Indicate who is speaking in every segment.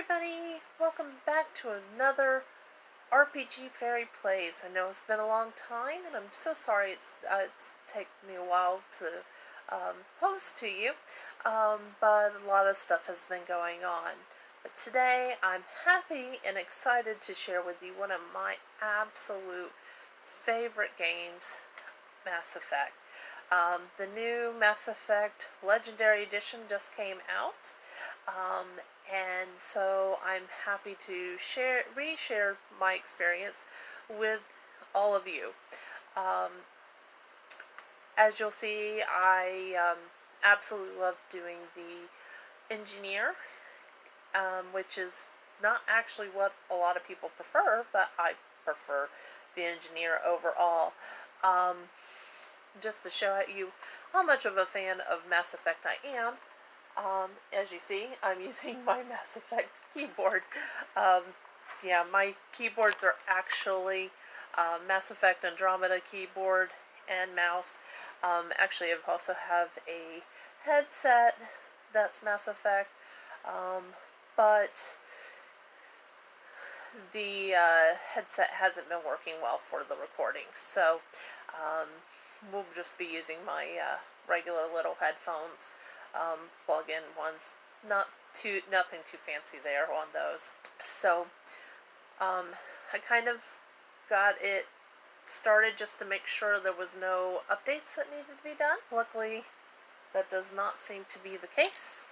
Speaker 1: everybody, welcome back to another RPG Fairy Plays. I know it's been a long time and I'm so sorry it's taken me a while to post to you, but a lot of stuff has been going on. But today I'm happy and excited to share with you one of my absolute favorite games, Mass Effect. The new Mass Effect Legendary Edition just came out, and so I'm happy to reshare my experience with all of you. As you'll see, I absolutely love doing the engineer, which is not actually what a lot of people prefer, but I prefer the engineer overall. Just to show you how much of a fan of Mass Effect I am, as you see, I'm using my Mass Effect keyboard. Yeah, my keyboards are actually Mass Effect Andromeda keyboard and mouse. Actually, I also have a headset that's Mass Effect, but the headset hasn't been working well for the recording, so we'll just be using my regular little headphones, plug-in ones. Nothing too fancy there on those. So I kind of got it started just to make sure there was no updates that needed to be done. Luckily, that does not seem to be the case.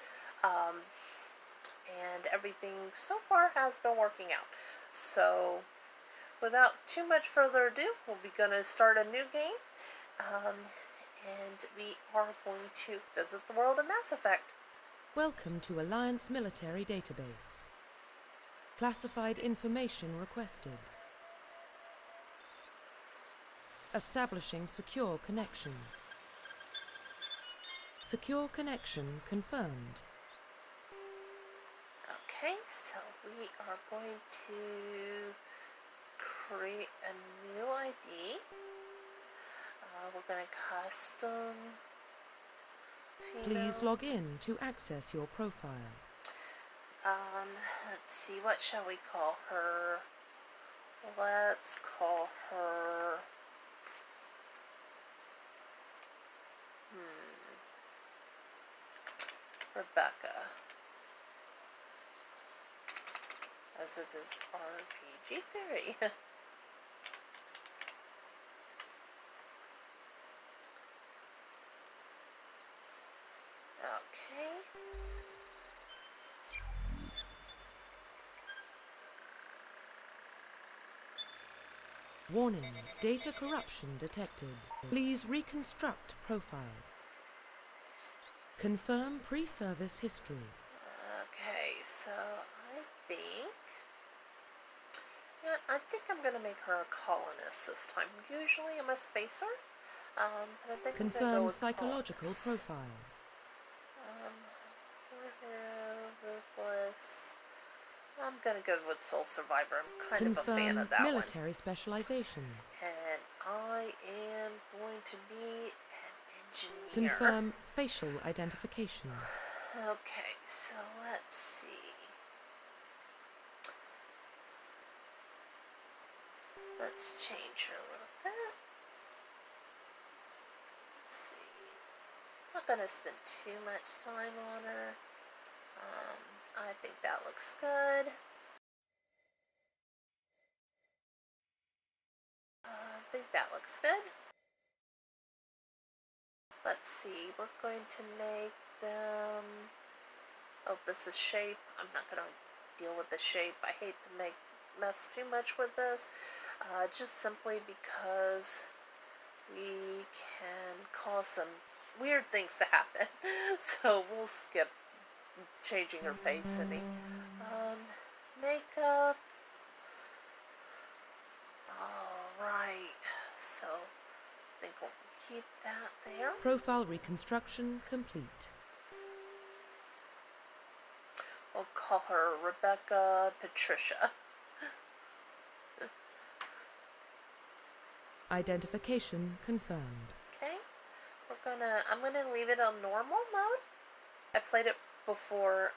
Speaker 1: And everything so far has been working out. So without too much further ado, we'll be going to start a new game. And we are going to visit the world of Mass Effect.
Speaker 2: Welcome to Alliance Military Database. Classified information requested. Establishing secure connection. Secure connection confirmed.
Speaker 1: Okay, so we are going to create a new ID. We're going to custom female.
Speaker 2: Please log in to access your profile.
Speaker 1: Let's see, what shall we call her? Let's call her Rebecca, as it is RPG Fairy. Okay.
Speaker 2: Warning, data corruption detected. Please reconstruct profile. Confirm pre-service history.
Speaker 1: Okay, so I think I'm going to make her a colonist this time. Usually I'm a spacer, but I think I'm going to go
Speaker 2: Confirm
Speaker 1: with
Speaker 2: psychological
Speaker 1: colonist.
Speaker 2: profile.
Speaker 1: Ruthless. I'm going to go with Soul Survivor. I'm kind of a fan
Speaker 2: Confirm
Speaker 1: of that
Speaker 2: military
Speaker 1: one.
Speaker 2: specialization.
Speaker 1: And I am going to be an engineer.
Speaker 2: Confirm facial identification.
Speaker 1: Okay, so let's see. Let's change her a little bit. Let's see. I'm not going to spend too much time on her. I think that looks good. I think that looks good. Let's see. We're going to make them... Oh, this is shape. I'm not going to deal with the shape. I hate to mess too much with this. Just simply because we can cause some weird things to happen. So we'll skip changing her face any. Makeup. Alright, so I think we'll keep that there.
Speaker 2: Profile reconstruction complete.
Speaker 1: We'll call her Rebecca Patricia.
Speaker 2: Identification confirmed.
Speaker 1: Okay, I'm gonna leave it on normal mode. I played it before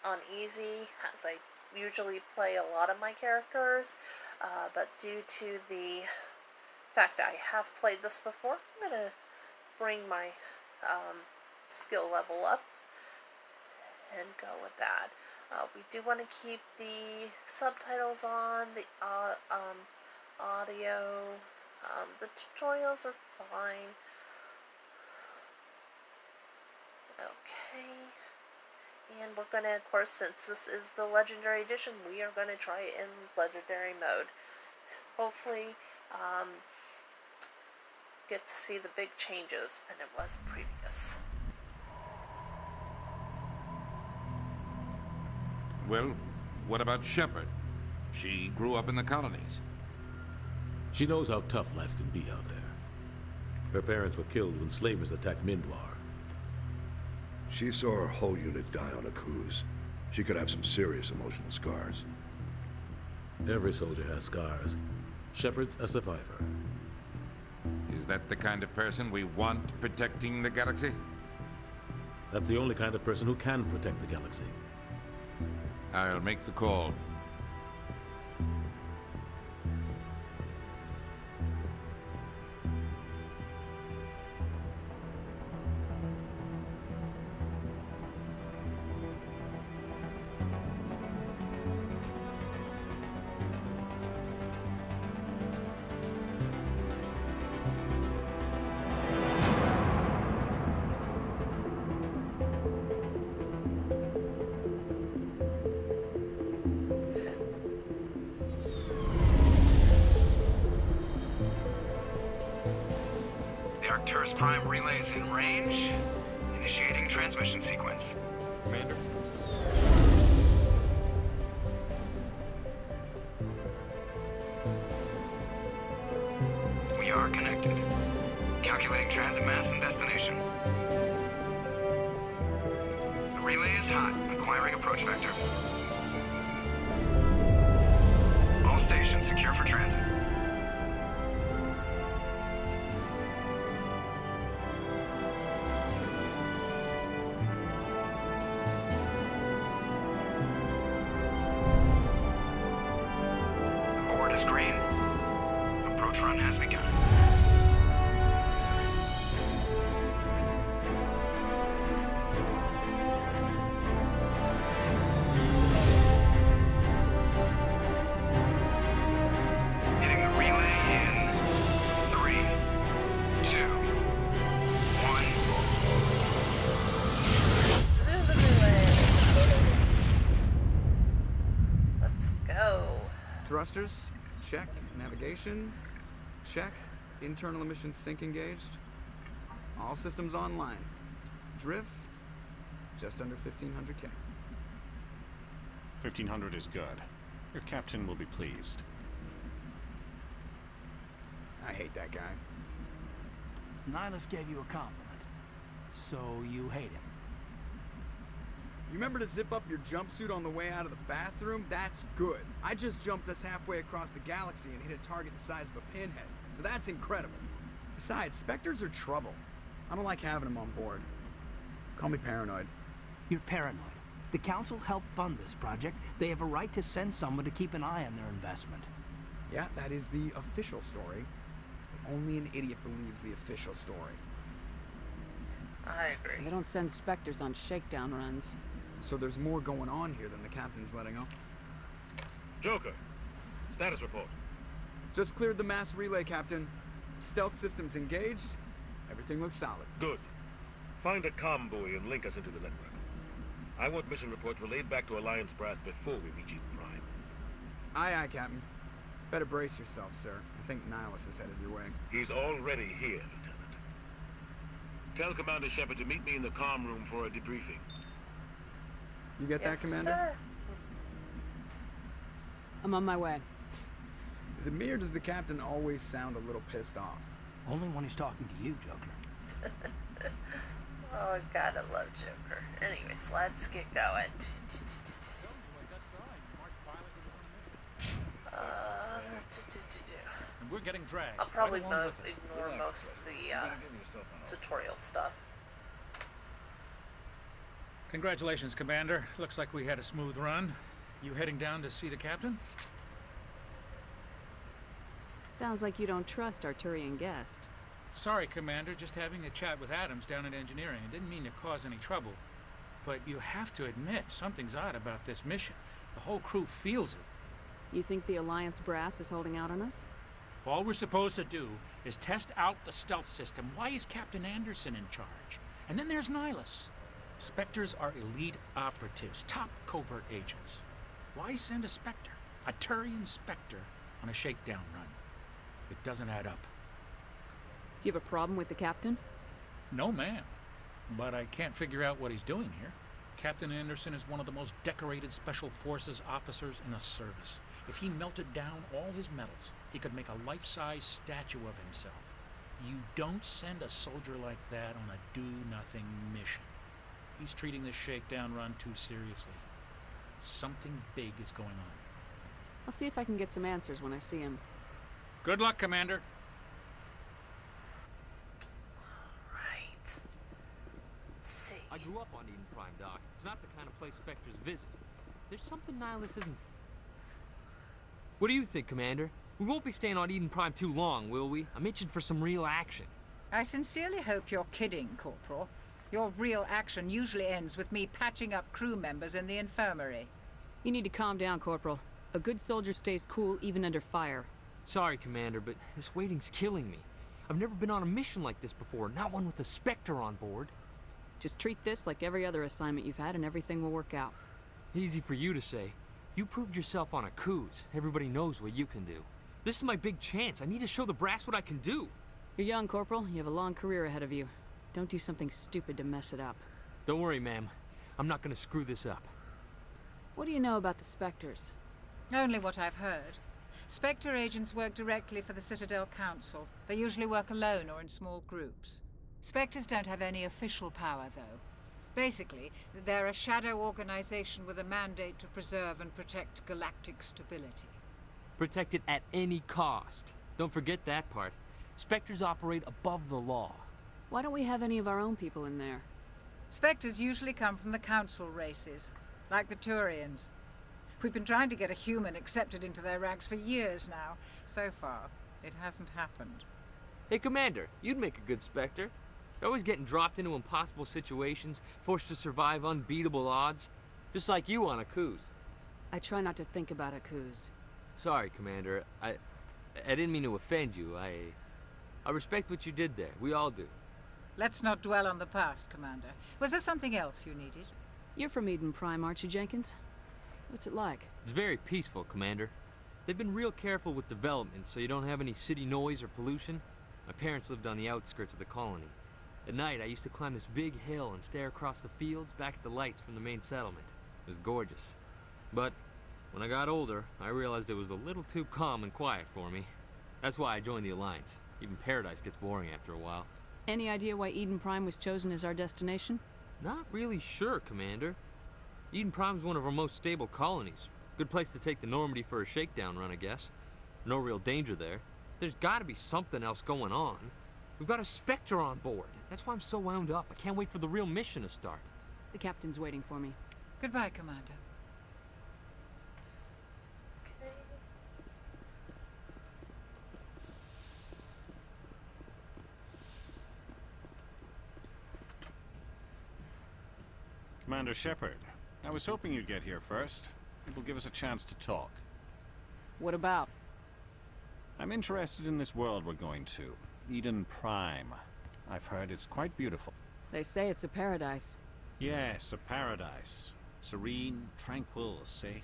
Speaker 1: on easy, as I usually play a lot of my characters, but due to the fact I have played this before, I'm going to bring my skill level up and go with that. We do want to keep the subtitles on, the audio, the tutorials are fine. Okay, and we're going to, of course, since this is the Legendary Edition, we are going to try it in Legendary mode. Hopefully, get to see the big changes than it was previous.
Speaker 3: Well, what about Shepard? She grew up in the colonies.
Speaker 4: She knows how tough life can be out there. Her parents were killed when slavers attacked Mindwar.
Speaker 5: She saw her whole unit die on a cruise. She could have some serious emotional scars.
Speaker 4: Every soldier has scars. Shepard's a survivor.
Speaker 3: Is that the kind of person we want protecting the galaxy?
Speaker 4: That's the only kind of person who can protect the galaxy.
Speaker 3: I'll make the call.
Speaker 6: Arcturus Prime relays in range. Initiating transmission sequence.
Speaker 7: Commander.
Speaker 6: We are connected. Calculating transit mass and destination. The relay is hot. Acquiring approach vector. All stations secure for transit. Green. Approach run has begun. Hitting the relay in 3, 2, 1.
Speaker 1: Through the relay. Let's go.
Speaker 8: Thrusters, check. Navigation, check. Internal emissions sync engaged. All systems online. Drift, just under 1500K.
Speaker 7: 1500 is good. Your captain will be pleased.
Speaker 8: I hate that guy.
Speaker 9: Nihilus gave you a compliment, so you hate him.
Speaker 8: You remember to zip up your jumpsuit on the way out of the bathroom? That's good. I just jumped us halfway across the galaxy and hit a target the size of a pinhead, so that's incredible. Besides, Spectres are trouble. I don't like having them on board. Call me paranoid.
Speaker 9: You're paranoid. The Council helped fund this project. They have a right to send someone to keep an eye on their investment.
Speaker 8: Yeah, that is the official story. But only an idiot believes the official story.
Speaker 1: I agree.
Speaker 10: They don't send Spectres on shakedown runs.
Speaker 8: So there's more going on here than the captain's letting on.
Speaker 11: Joker, status report.
Speaker 8: Just cleared the mass relay, Captain. Stealth systems engaged. Everything looks solid.
Speaker 11: Good. Find a comm buoy and link us into the network. I want mission reports relayed back to Alliance brass before we reach Eden Prime.
Speaker 8: Aye, aye, Captain. Better brace yourself, sir. I think Nihilus is headed your way.
Speaker 11: He's already here, Lieutenant. Tell Commander Shepard to meet me in the comm room for a debriefing.
Speaker 8: You get
Speaker 1: Yes,
Speaker 8: that, Commander?
Speaker 1: sir.
Speaker 10: I'm on my way.
Speaker 8: Is it me or does the captain always sound a little pissed off?
Speaker 9: Only when he's talking to you, Joker.
Speaker 1: Oh, God, I love Joker. Anyways, let's get going.
Speaker 12: We're getting dragged.
Speaker 1: I'll probably
Speaker 12: right along with it.
Speaker 1: ignore most of the tutorial stuff.
Speaker 12: Congratulations, Commander. Looks like we had a smooth run. You heading down to see the captain?
Speaker 10: Sounds like you don't trust Arturian guest.
Speaker 12: Sorry, Commander, just having a chat with Adams down at engineering. I didn't mean to cause any trouble. But you have to admit, something's odd about this mission. The whole crew feels it.
Speaker 10: You think the Alliance brass is holding out on us?
Speaker 12: If all we're supposed to do is test out the stealth system, why is Captain Anderson in charge? And then there's Nihilus. Spectres are elite operatives, top covert agents. Why send a Spectre, a Turian Spectre, on a shakedown run? It doesn't add up.
Speaker 10: Do you have a problem with the captain?
Speaker 12: No, ma'am. But I can't figure out what he's doing here. Captain Anderson is one of the most decorated Special Forces officers in the service. If he melted down all his medals, he could make a life-size statue of himself. You don't send a soldier like that on a do-nothing mission. He's treating this shakedown run too seriously. Something big is going on.
Speaker 10: I'll see if I can get some answers when I see him.
Speaker 12: Good luck, Commander.
Speaker 1: Right. Let's see.
Speaker 13: I grew up on Eden Prime, Doc. It's not the kind of place Spectres visit. There's something Nihilus isn't... What do you think, Commander? We won't be staying on Eden Prime too long, will we? I'm itching for some real action.
Speaker 14: I sincerely hope you're kidding, Corporal. Your real action usually ends with me patching up crew members in the infirmary.
Speaker 10: You need to calm down, Corporal. A good soldier stays cool even under fire.
Speaker 13: Sorry, Commander, but this waiting's killing me. I've never been on a mission like this before, not one with a Spectre on board.
Speaker 10: Just treat this like every other assignment you've had and everything will work out.
Speaker 13: Easy for you to say. You proved yourself on a cruise. Everybody knows what you can do. This is my big chance. I need to show the brass what I can do.
Speaker 10: You're young, Corporal. You have a long career ahead of you. Don't do something stupid to mess it up.
Speaker 13: Don't worry, ma'am. I'm not gonna screw this up.
Speaker 10: What do you know about the Spectres?
Speaker 14: Only what I've heard. Spectre agents work directly for the Citadel Council. They usually work alone or in small groups. Spectres don't have any official power, though. Basically, they're a shadow organization with a mandate to preserve and protect galactic stability.
Speaker 13: Protect it at any cost. Don't forget that part. Spectres operate above the law.
Speaker 10: Why don't we have any of our own people in there?
Speaker 14: Spectres usually come from the Council races, like the Turians. We've been trying to get a human accepted into their ranks for years now. So far, it hasn't happened.
Speaker 13: Hey, Commander, you'd make a good Spectre. You're always getting dropped into impossible situations, forced to survive unbeatable odds. Just like you on a cruise.
Speaker 10: I try not to think about a cruise.
Speaker 13: Sorry, Commander. I didn't mean to offend you. I respect what you did there. We all do.
Speaker 14: Let's not dwell on the past, Commander. Was there something else you needed?
Speaker 10: You're from Eden Prime, aren't you, Jenkins? What's it like?
Speaker 13: It's very peaceful, Commander. They've been real careful with development, so you don't have any city noise or pollution. My parents lived on the outskirts of the colony. At night, I used to climb this big hill and stare across the fields back at the lights from the main settlement. It was gorgeous. But when I got older, I realized it was a little too calm and quiet for me. That's why I joined the Alliance. Even Paradise gets boring after a while.
Speaker 10: Any idea why Eden Prime was chosen as our destination?
Speaker 13: Not really sure, Commander. Eden Prime's one of our most stable colonies. Good place to take the Normandy for a shakedown run, I guess. No real danger there. There's gotta be something else going on. We've got a Spectre on board. That's why I'm so wound up. I can't wait for the real mission to start.
Speaker 10: The captain's waiting for me.
Speaker 14: Goodbye, Commander.
Speaker 1: Okay.
Speaker 7: Commander Shepard, I was hoping you'd get here first. It will give us a chance to talk.
Speaker 10: What about?
Speaker 7: I'm interested in this world we're going to. Eden Prime. I've heard it's quite beautiful.
Speaker 10: They say it's a paradise.
Speaker 7: Yes, a paradise. Serene, tranquil, safe.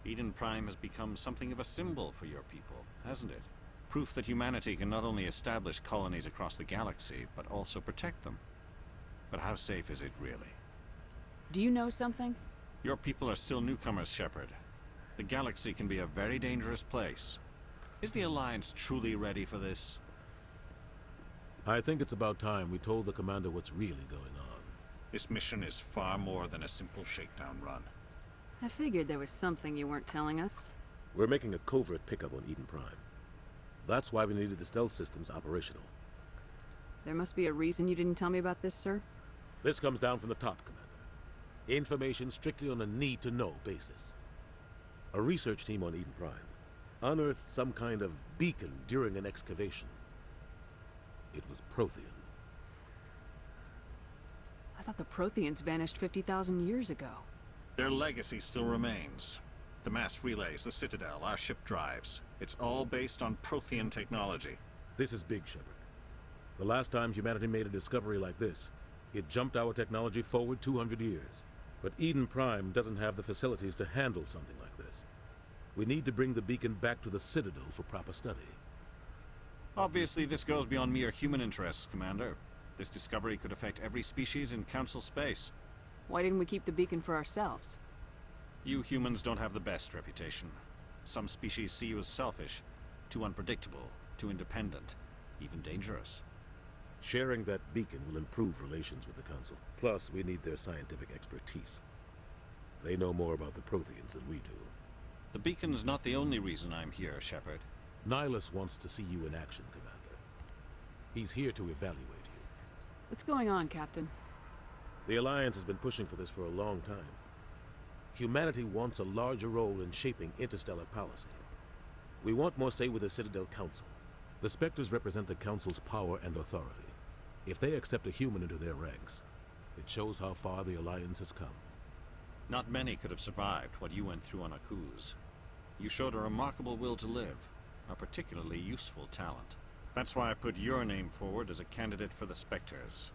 Speaker 7: Eden Prime has become something of a symbol for your people, hasn't it? Proof that humanity can not only establish colonies across the galaxy, but also protect them. But how safe is it really?
Speaker 10: Do you know something?
Speaker 7: Your people are still newcomers, Shepard. The galaxy can be a very dangerous place. Is the Alliance truly ready for this?
Speaker 4: I think it's about time we told the commander what's really going on.
Speaker 7: This mission is far more than a simple shakedown run.
Speaker 10: I figured there was something you weren't telling us.
Speaker 4: We're making a covert pickup on Eden Prime. That's why we needed the stealth systems operational.
Speaker 10: There must be a reason you didn't tell me about this, sir.
Speaker 4: This comes down from the top, Commander. Information strictly on a need-to-know basis. A research team on Eden Prime unearthed some kind of beacon during an excavation. It was Prothean.
Speaker 10: I thought the Protheans vanished 50,000 years ago.
Speaker 7: Their legacy still remains. The mass relays, the Citadel, our ship drives. It's all based on Prothean technology.
Speaker 4: This is big, Shepard. The last time humanity made a discovery like this, it jumped our technology forward 200 years. But Eden Prime doesn't have the facilities to handle something like this. We need to bring the beacon back to the Citadel for proper study.
Speaker 7: Obviously, this goes beyond mere human interests, Commander. This discovery could affect every species in Council space.
Speaker 10: Why didn't we keep the beacon for ourselves?
Speaker 7: You humans don't have the best reputation. Some species see you as selfish, too unpredictable, too independent, even dangerous.
Speaker 4: Sharing that beacon will improve relations with the Council. Plus, we need their scientific expertise. They know more about the Protheans than we do.
Speaker 7: The beacon's not the only reason I'm here, Shepard.
Speaker 4: Nihilus wants to see you in action, Commander. He's here to evaluate you.
Speaker 10: What's going on, Captain?
Speaker 4: The Alliance has been pushing for this for a long time. Humanity wants a larger role in shaping interstellar policy. We want more say with the Citadel Council. The Spectres represent the Council's power and authority. If they accept a human into their ranks, it shows how far the Alliance has come.
Speaker 7: Not many could have survived what you went through on Akuz. You showed a remarkable will to live, a particularly useful talent. That's why I put your name forward as a candidate for the Spectres.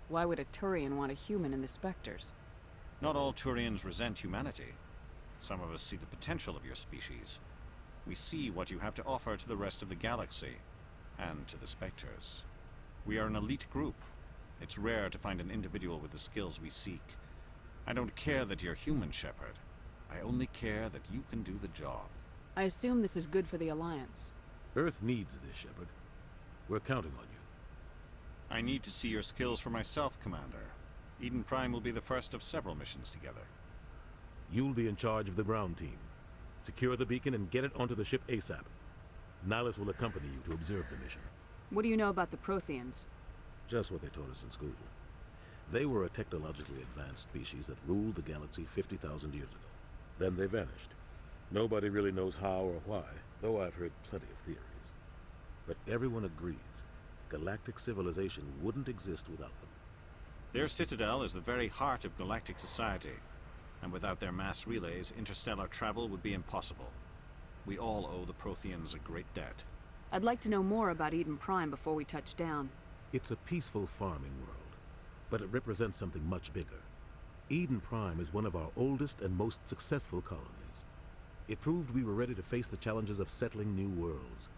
Speaker 10: Why would a Turian want a human in the Spectres?
Speaker 7: Not all Turians resent humanity. Some of us see the potential of your species. We see what you have to offer to the rest of the galaxy, and to the Spectres. We are an elite group. It's rare to find an individual with the skills we seek. I don't care that you're human, Shepard. I only care that you can do the job.
Speaker 10: I assume this is good for the Alliance.
Speaker 4: Earth needs this, Shepard. We're counting on you.
Speaker 7: I need to see your skills for myself, Commander. Eden Prime will be the first of several missions together.
Speaker 4: You'll be in charge of the ground team. Secure the beacon and get it onto the ship ASAP. Nihilus will accompany you to observe the mission.
Speaker 10: What do you know about the Protheans?
Speaker 4: Just what they taught us in school. They were a technologically advanced species that ruled the galaxy 50,000 years ago. Then they vanished. Nobody really knows how or why, though I've heard plenty of theories. But everyone agrees galactic civilization wouldn't exist without them.
Speaker 7: Their citadel is the very heart of galactic society, and without their mass relays, interstellar travel would be impossible. We all owe the Protheans a great debt.
Speaker 10: I'd like to know more about Eden Prime before we touch down.
Speaker 4: It's a peaceful farming world, but it represents something much bigger. Eden Prime is one of our oldest and most successful colonies. It proved we were ready to face the challenges of settling new worlds,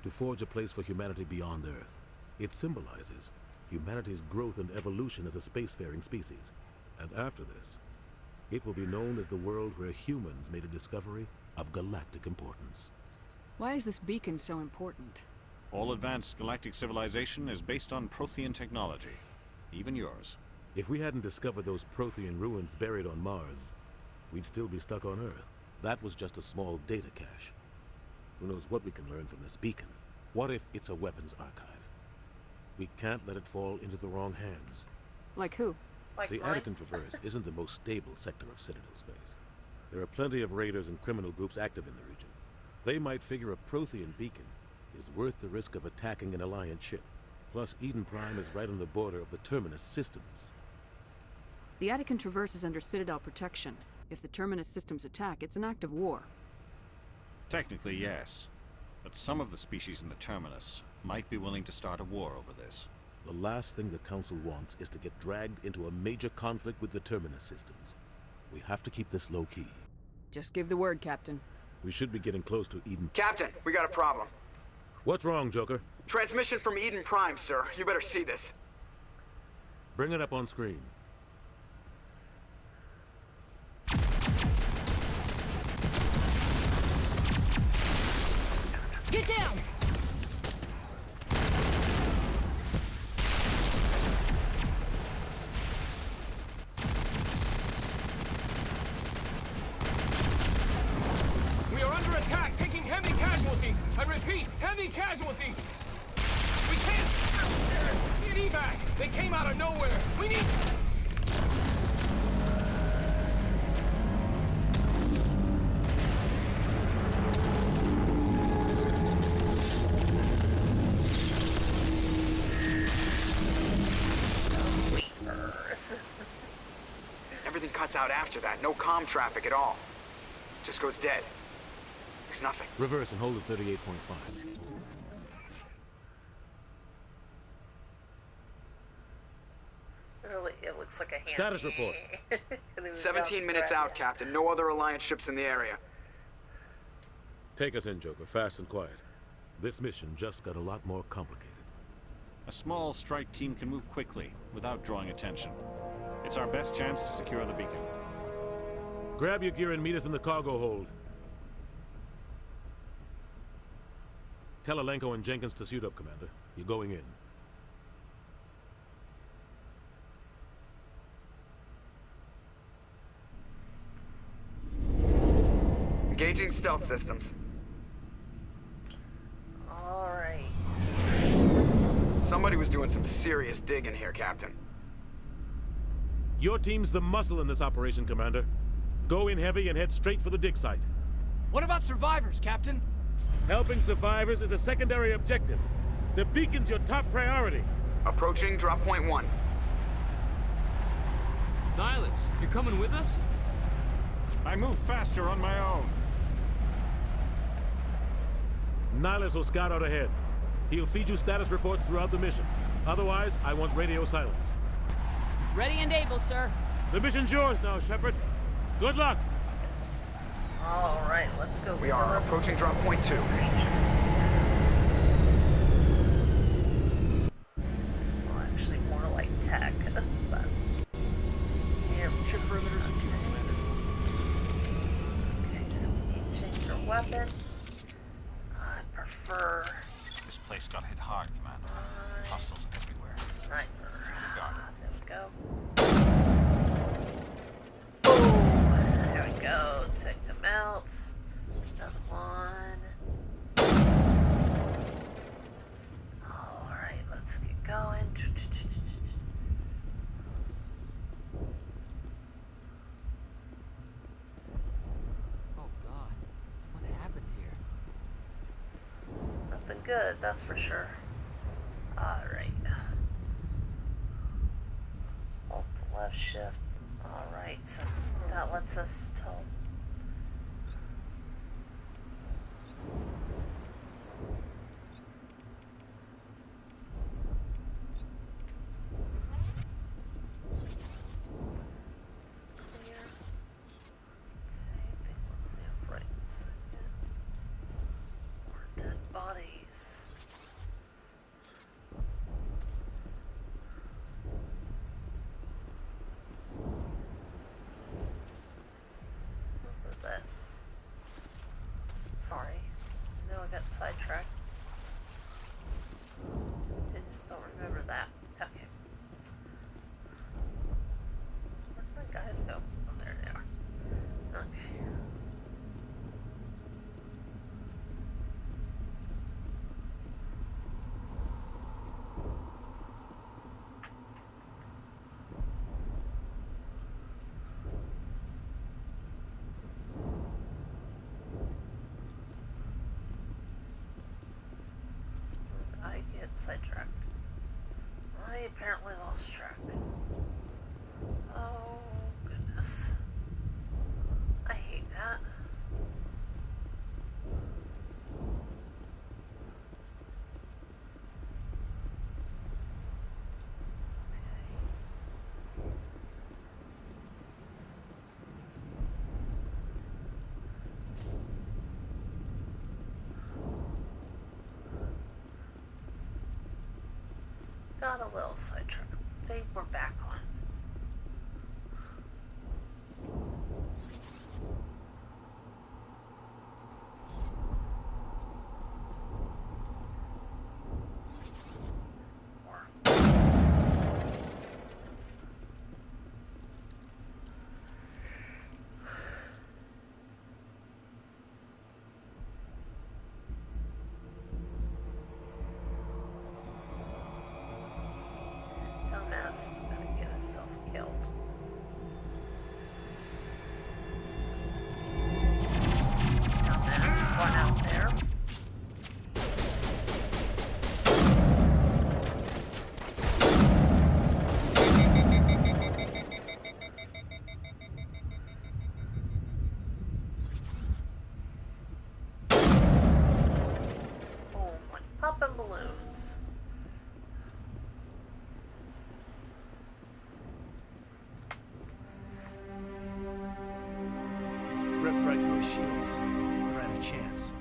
Speaker 4: to forge a place for humanity beyond Earth. It symbolizes humanity's growth and evolution as a spacefaring species. And after this, it will be known as the world where humans made a discovery of galactic importance.
Speaker 10: Why is this beacon so important?
Speaker 7: All advanced galactic civilization is based on Prothean technology, even yours.
Speaker 4: If we hadn't discovered those Prothean ruins buried on Mars, we'd still be stuck on Earth. That was just a small data cache. Who knows what we can learn from this beacon? What if it's a weapons archive? We can't let it fall into the wrong hands.
Speaker 10: Like who?
Speaker 1: Like
Speaker 4: the
Speaker 1: mine?
Speaker 4: Anakin Traverse isn't the most stable sector of Citadel space. There are plenty of raiders and criminal groups active in the region. They might figure a Prothean beacon is worth the risk of attacking an Alliance ship. Plus, Eden Prime is right on the border of the Terminus systems.
Speaker 10: The Anakin Traverse is under Citadel protection. If the Terminus systems attack, it's an act of war.
Speaker 7: Technically, yes. But some of the species in the Terminus might be willing to start a war over this.
Speaker 4: The last thing the Council wants is to get dragged into a major conflict with the Terminus systems. We have to keep this low-key.
Speaker 10: Just give the word, Captain.
Speaker 4: We should be getting close to Eden.
Speaker 8: Captain, we got a problem.
Speaker 4: What's wrong, Joker?
Speaker 8: Transmission from Eden Prime, sir. You better see this.
Speaker 4: Bring it up on screen.
Speaker 10: Get down!
Speaker 15: We are under attack, taking heavy casualties. I repeat, heavy casualties. We can't get evac. They came out of nowhere. We need...
Speaker 6: lights out after that. No comm traffic at all. Just goes dead. There's nothing.
Speaker 4: Reverse and hold at 38.5.
Speaker 1: Really, it looks like a hand.
Speaker 4: Status report.
Speaker 6: 17 minutes out, Captain. No other Alliance ships in the area.
Speaker 4: Take us in, Joker, fast and quiet. This mission just got a lot more complicated.
Speaker 7: A small strike team can move quickly, without drawing attention. It's our best chance to secure the beacon.
Speaker 4: Grab your gear and meet us in the cargo hold. Tell Alenko and Jenkins to suit up, Commander. You're going in.
Speaker 6: Engaging stealth systems.
Speaker 1: Alright.
Speaker 6: Somebody was doing some serious digging here, Captain.
Speaker 4: Your team's the muscle in this operation, Commander. Go in heavy and head straight for the dig site.
Speaker 9: What about survivors, Captain?
Speaker 4: Helping survivors is a secondary objective. The beacon's your top priority.
Speaker 6: Approaching drop point 1.
Speaker 13: Nihilus, you're coming with us?
Speaker 7: I move faster on my own.
Speaker 4: Nihilus will scout out ahead. He'll feed you status reports throughout the mission. Otherwise, I want radio silence.
Speaker 10: Ready and able, sir.
Speaker 4: The mission's yours now, Shepard. Good luck!
Speaker 1: Alright, let's go.
Speaker 6: We are approaching drop point 2.
Speaker 1: Rangers. Well, actually, more like tech, but here we
Speaker 9: Ship perimeter secure, Commander.
Speaker 1: Okay, so we need to change our weapon. I prefer
Speaker 7: This place got hit hard, Commander. Hostiles everywhere.
Speaker 1: sniper.
Speaker 7: Got it.
Speaker 1: There we go. Boom! There we go. Take them out. Another one. Alright, let's get going.
Speaker 13: Oh God, what happened here?
Speaker 1: Nothing good, that's for sure. Alright. Hold the left shift. Alright, so that lets us tell. Is it clear? Okay, I think we're clear for right in a second. More dead bodies. Remember this. Sorry. I know I got sidetracked. I just don't remember that. Okay. Where'd my guys go? Oh, there they are. Okay. I get sidetracked. I apparently lost track. Oh, goodness. I hate that. Got a little sidetracked. They were back on. More. Dumbass is gonna get himself killed. Dumbass, run out there.
Speaker 9: ripped right through his shields. Never had a chance.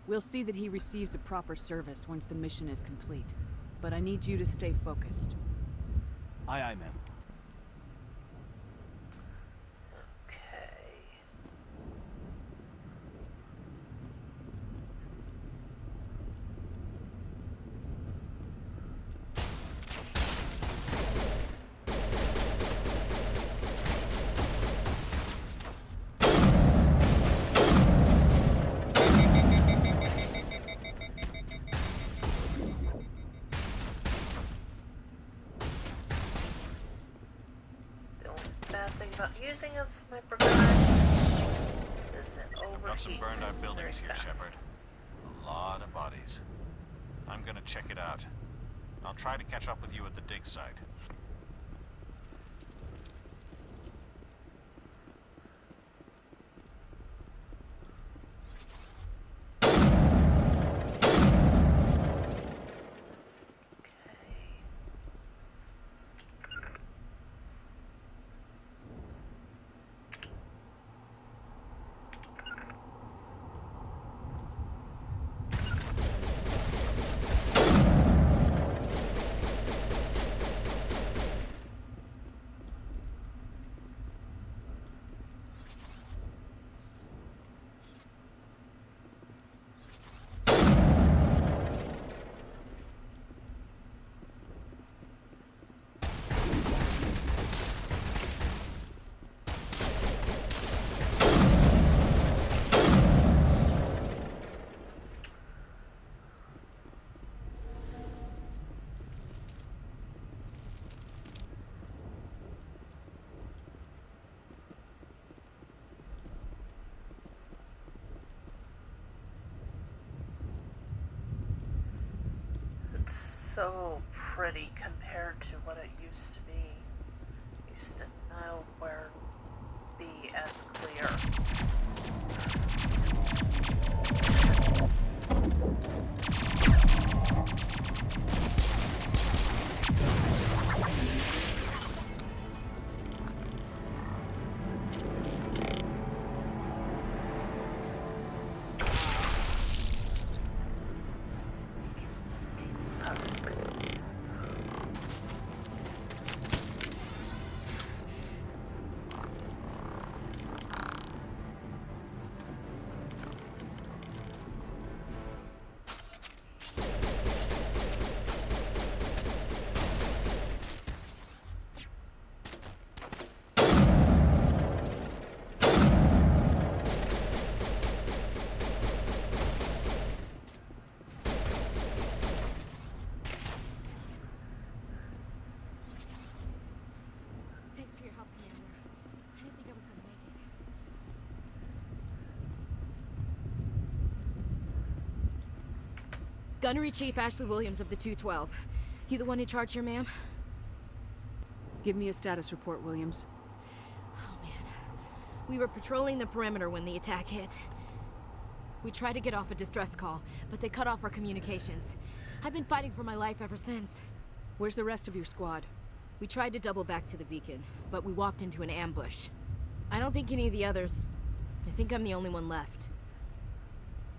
Speaker 10: We'll see that he receives a proper service once the mission is complete. But I need you to stay focused.
Speaker 9: Aye, aye, ma'am.
Speaker 1: Using a sniper gun is it overheats
Speaker 7: Got some burned out buildings here,
Speaker 1: very fast.
Speaker 7: Shepard. A lot of bodies. I'm gonna check it out. I'll try to catch up with you at the dig site.
Speaker 1: It's so pretty compared to what it used to be. Used to nowhere be as clear.
Speaker 16: Gunnery Chief Ashley Williams of the 212. You the one in charge here, ma'am?
Speaker 10: Give me a status report, Williams.
Speaker 16: Oh, man. We were patrolling the perimeter when the attack hit. We tried to get off a distress call, but they cut off our communications. I've been fighting for my life ever since.
Speaker 10: Where's the rest of your squad?
Speaker 16: We tried to double back to the beacon, but we walked into an ambush. I don't think any of the others... I think I'm the only one left.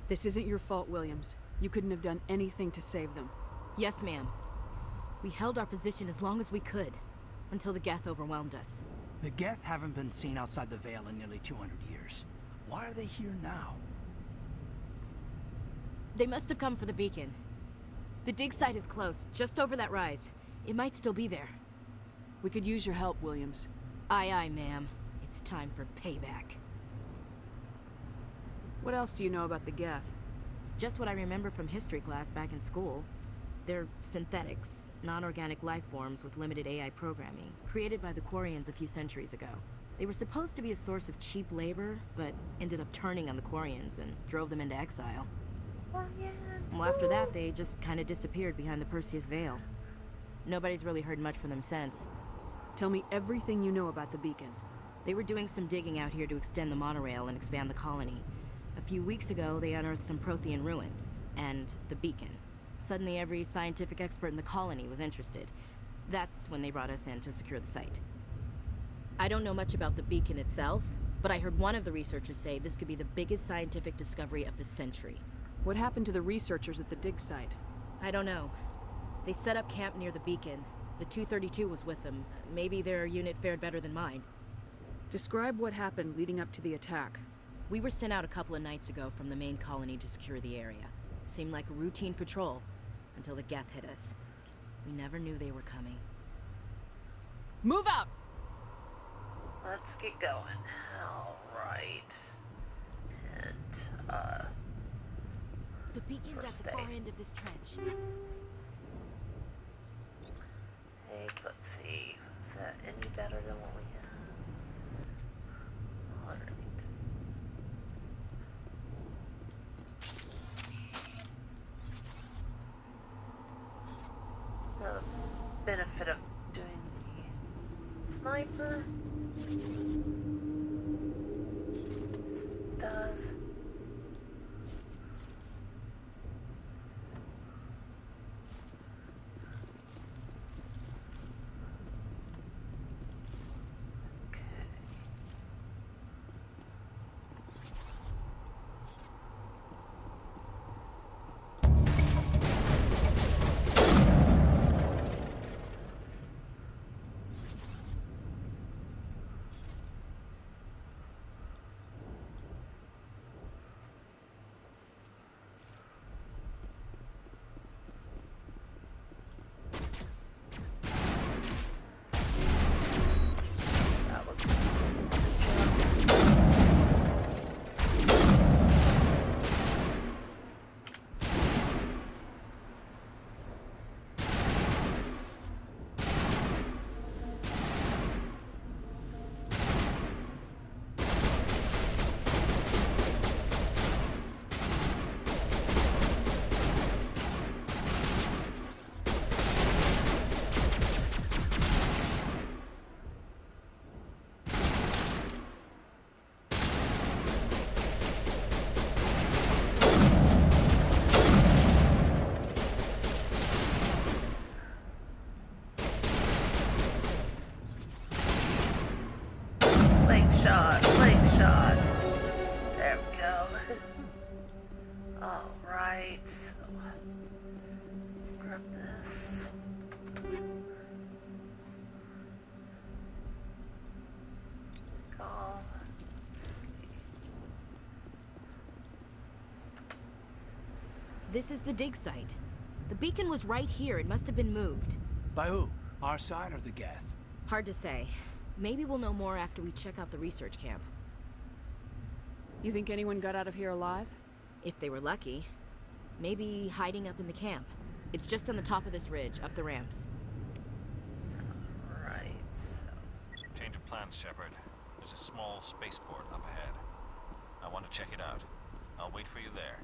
Speaker 10: This isn't your fault, Williams. You couldn't have done anything to save them.
Speaker 16: Yes, ma'am. We held our position as long as we could, until the Geth overwhelmed us.
Speaker 9: The Geth haven't been seen outside the Veil in nearly 200 years. Why are they here now?
Speaker 16: They must have come for the beacon. The dig site is close, just over that rise. It might still be there.
Speaker 10: We could use your help, Williams.
Speaker 16: Aye, aye, ma'am. It's time for payback.
Speaker 10: What else do you know about the Geth?
Speaker 16: Just what I remember from history class back in school. They're synthetics, non-organic life forms with limited AI programming, created by the Quarians a few centuries ago. They were supposed to be a source of cheap labor, but ended up turning on the Quarians and drove them into exile. Well, after that, they just kind of disappeared behind the Perseus Veil. Nobody's really heard much from them since.
Speaker 10: Tell me everything you know about the beacon.
Speaker 16: They were doing some digging out here to extend the monorail and expand the colony. A few weeks ago, they unearthed some Prothean ruins, and the beacon. Suddenly, every scientific expert in the colony was interested. That's when they brought us in to secure the site. I don't know much about the beacon itself, But I heard one of the researchers say this could be the biggest scientific discovery of the century.
Speaker 10: What happened to the researchers at the dig site?
Speaker 16: I don't know. They set up camp near the beacon. The 232 was with them. Maybe their unit fared better than mine.
Speaker 10: Describe what happened leading up to the attack.
Speaker 16: We were sent out a couple of nights ago from the main colony to secure the area. Seemed like a routine patrol, until the Geth hit us. We never knew they were coming.
Speaker 10: Move out!
Speaker 1: Let's get going. Alright. And,
Speaker 16: The beacon's
Speaker 1: first
Speaker 16: at the far
Speaker 1: aid.
Speaker 16: end of this trench.
Speaker 1: Hey, let's see. Is that any better than what we had? Alright. The benefit of doing the sniper is it does leg shot. There we go. Alright, so let's grab this. Let's see.
Speaker 16: This is the dig site. The beacon was right here. It must have been moved.
Speaker 9: By who? Our side or the Geth?
Speaker 16: Hard to say. Maybe we'll know more after we check out the research camp.
Speaker 10: You think anyone got out of here alive?
Speaker 16: If they were lucky. Maybe hiding up in the camp. It's just on the top of this ridge, up the ramps.
Speaker 1: Right, so...
Speaker 7: Change of plans, Shepard. There's a small spaceport up ahead. I want to check it out. I'll wait for you there.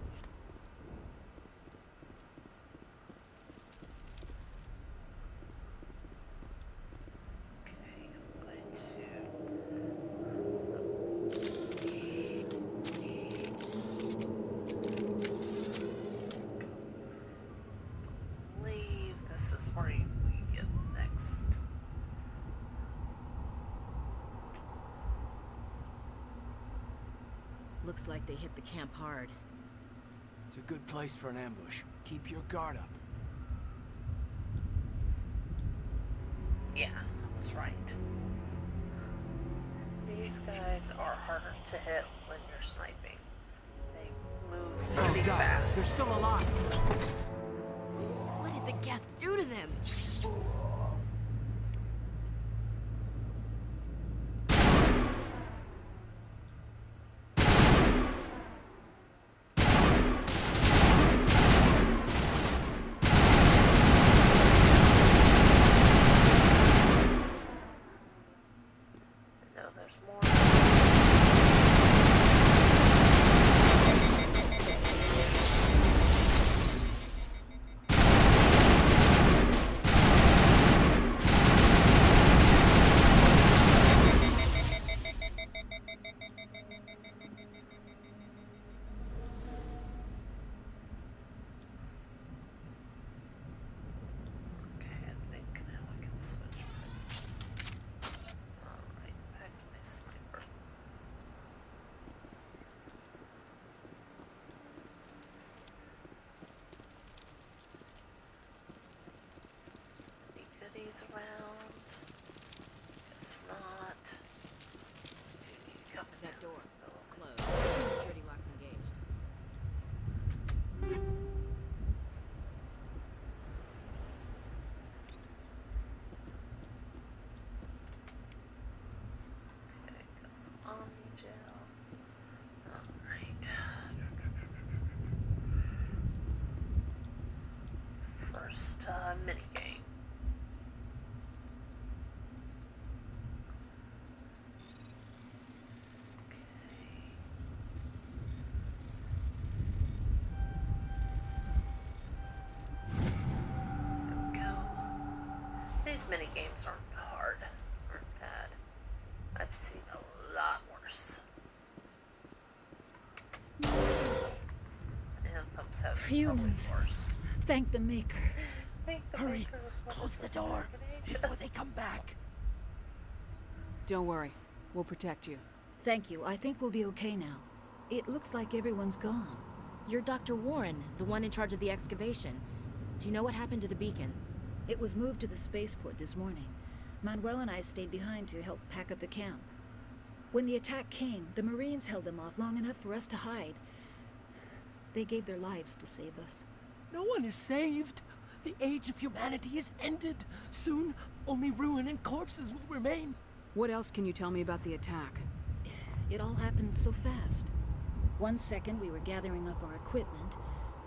Speaker 1: Okay, I'm going to... believe this is where we get next.
Speaker 16: Looks like they hit the camp hard.
Speaker 9: It's a good place for an ambush. Keep your guard up.
Speaker 1: Yeah, I was right. These guys are harder to hit when you're sniping. They move really fast.
Speaker 9: They're still alive.
Speaker 16: What did the Geth do to them?
Speaker 1: No, there's more. these around? Guess not. Do need to come into
Speaker 16: That door.
Speaker 1: this
Speaker 16: It's
Speaker 1: building.
Speaker 16: closed. Security lock's engaged.
Speaker 1: Okay, got some Omni gel. Alright. First minigame. These mini games aren't hard, aren't bad. I've seen a lot worse. Anthem's have
Speaker 17: Humans.
Speaker 1: probably worse.
Speaker 17: Thank the Maker.
Speaker 1: Thank the
Speaker 9: Hurry!
Speaker 1: maker of
Speaker 9: Close the
Speaker 1: this
Speaker 9: door
Speaker 1: organization.
Speaker 9: before they come back.
Speaker 10: Don't worry. We'll protect you.
Speaker 17: Thank you. I think we'll be okay now. It looks like everyone's gone.
Speaker 16: You're Dr. Warren, the one in charge of the excavation. Do you know what happened to the beacon?
Speaker 17: It was moved to the spaceport this morning. Manuel and I stayed behind to help pack up the camp. When the attack came, the Marines held them off long enough for us to hide. They gave their lives to save us.
Speaker 9: No one is saved. The age of humanity is ended. Soon, only ruin and corpses will remain.
Speaker 10: What else can you tell me about the attack?
Speaker 17: It all happened so fast. One second we were gathering up our equipment.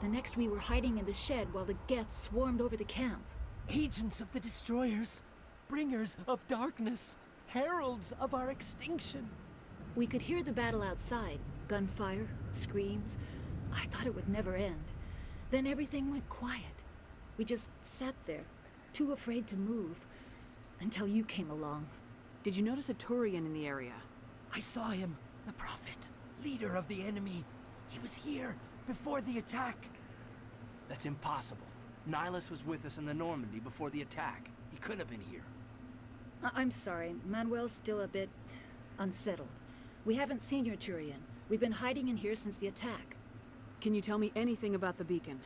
Speaker 17: The next we were hiding in the shed while the Geth swarmed over the camp.
Speaker 9: Agents of the destroyers, bringers of darkness, heralds of our extinction.
Speaker 17: We could hear the battle outside. Gunfire, screams. I thought it would never end. Then everything went quiet. We just sat there, too afraid to move, until you came along.
Speaker 10: Did you notice a Turian in the area?
Speaker 9: I saw him, the prophet, leader of the enemy. He was here before the attack.
Speaker 18: That's impossible. Nihilus was with us in the Normandy before the attack. He couldn't have been here.
Speaker 17: I'm sorry. Manuel's still a bit unsettled. We haven't seen your Turian. We've been hiding in here since the attack.
Speaker 10: Can you tell me anything about the beacon?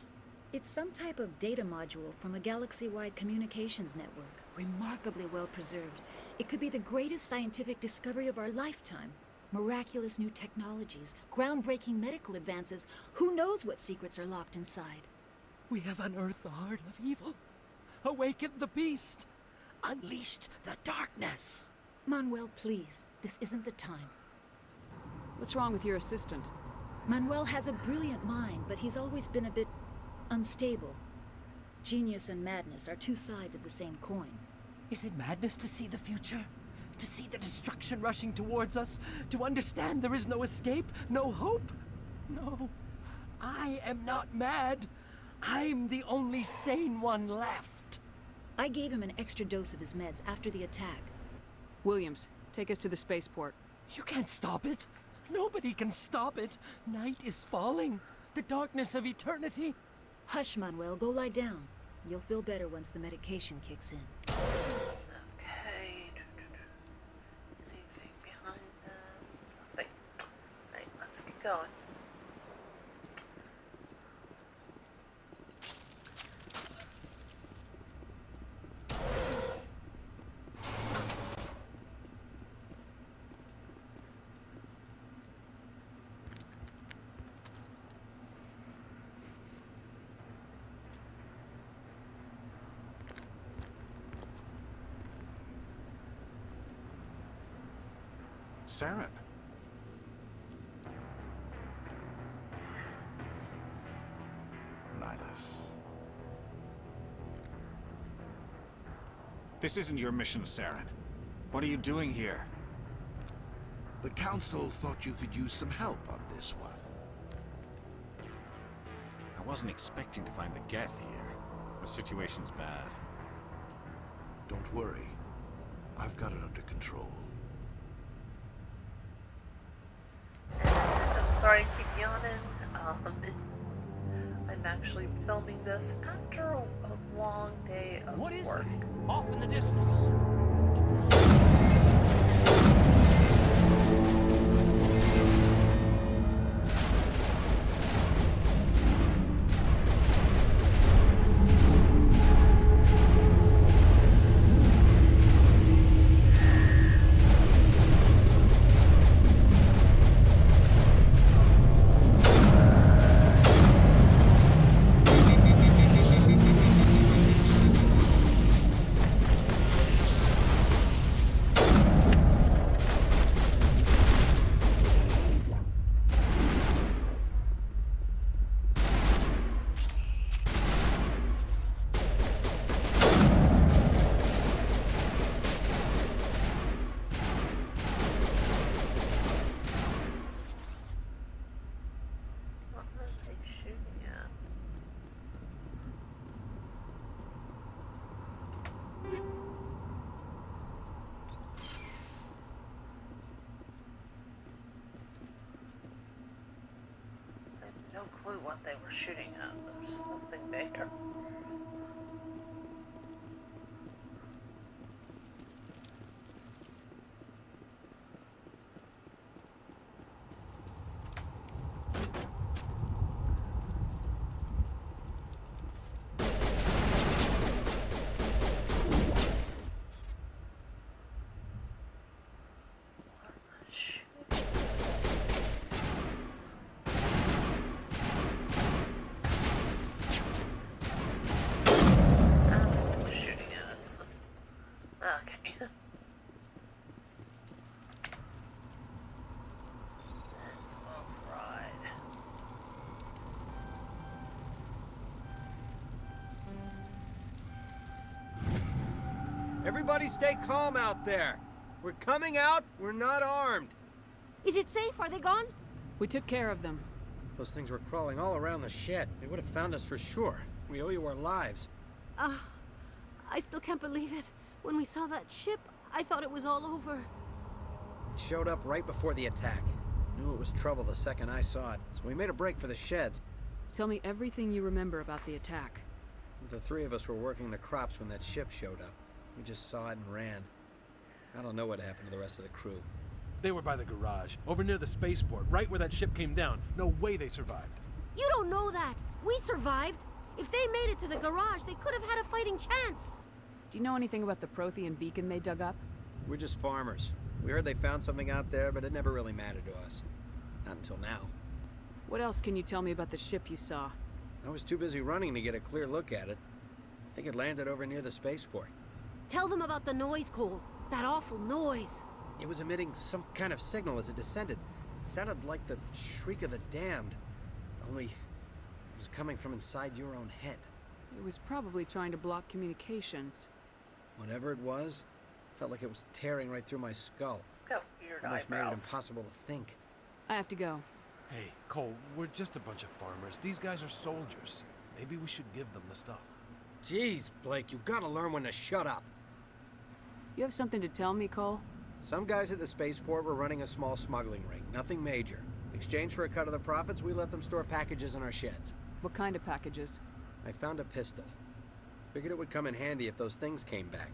Speaker 17: It's some type of data module from a galaxy-wide communications network. Remarkably well preserved. It could be the greatest scientific discovery of our lifetime. Miraculous new technologies, groundbreaking medical advances. Who knows what secrets are locked inside?
Speaker 9: We have unearthed the heart of evil, awakened the beast, unleashed the darkness.
Speaker 17: Manuel, please. This isn't the time.
Speaker 10: What's wrong with your assistant?
Speaker 17: Manuel has a brilliant mind, but he's always been a bit unstable. Genius and madness are two sides of the same coin.
Speaker 9: Is it madness to see the future? To see the destruction rushing towards us? To understand there is no escape, no hope? No, I am not mad. I'm the only sane one left.
Speaker 17: I gave him an extra dose of his meds after the attack.
Speaker 10: Williams, take us to the spaceport.
Speaker 9: You can't stop it. Nobody can stop it. Night is falling. The darkness of eternity.
Speaker 17: Hush, Manuel. Go lie down. You'll feel better once the medication kicks in.
Speaker 1: Okay. Anything behind them? Nothing. Alright, let's get going.
Speaker 7: Saren.
Speaker 5: Nihilus.
Speaker 7: This isn't your mission, Saren. What are you doing here?
Speaker 5: The Council thought you could use some help on this one.
Speaker 7: I wasn't expecting to find the Geth here. The situation's bad.
Speaker 5: Don't worry. I've got it under control.
Speaker 1: I'm sorry I keep yawning. I'm actually filming this after a long day of
Speaker 18: What is
Speaker 1: work.
Speaker 18: that? Off in the distance.
Speaker 1: no clue what they were shooting at. There's nothing there.
Speaker 18: Everybody stay calm out there. We're coming out, we're not armed.
Speaker 19: Is it safe? Are they gone?
Speaker 10: We took care of them.
Speaker 18: Those things were crawling all around the shed. They would have found us for sure. We owe you our lives.
Speaker 19: I still can't believe it. When we saw that ship, I thought it was all over.
Speaker 18: It showed up right before the attack. Knew it was trouble the second I saw it, so we made a break for the sheds.
Speaker 10: Tell me everything you remember about the attack.
Speaker 18: The three of us were working the crops when that ship showed up. We just saw it and ran. I don't know what happened to the rest of the crew.
Speaker 20: They were by the garage, over near the spaceport, right where that ship came down. No way they survived.
Speaker 19: You don't know that. We survived. If they made it to the garage, they could have had a fighting chance.
Speaker 10: Do you know anything about the Prothean beacon they dug up?
Speaker 18: We're just farmers. We heard they found something out there, but it never really mattered to us. Not until now.
Speaker 10: What else can you tell me about the ship you saw?
Speaker 18: I was too busy running to get a clear look at it. I think it landed over near the spaceport.
Speaker 19: Tell them about the noise, Cole. That awful noise.
Speaker 18: It was emitting some kind of signal as it descended. It sounded like the shriek of the damned. Only it was coming from inside your own head.
Speaker 10: It was probably trying to block communications.
Speaker 18: Whatever it was, felt like it was tearing right through my skull.
Speaker 1: It's got weird
Speaker 18: Almost made it
Speaker 1: eyebrows.
Speaker 18: impossible to think.
Speaker 10: I have to go.
Speaker 20: Hey, Cole, we're just a bunch of farmers. These guys are soldiers. Maybe we should give them the stuff.
Speaker 18: Jeez, Blake, you gotta learn when to shut up.
Speaker 10: You have something to tell me, Cole?
Speaker 18: Some guys at the spaceport were running a small smuggling ring, nothing major. In exchange for a cut of the profits, we let them store packages in our sheds.
Speaker 10: What kind of packages?
Speaker 18: I found a pistol. Figured it would come in handy if those things came back.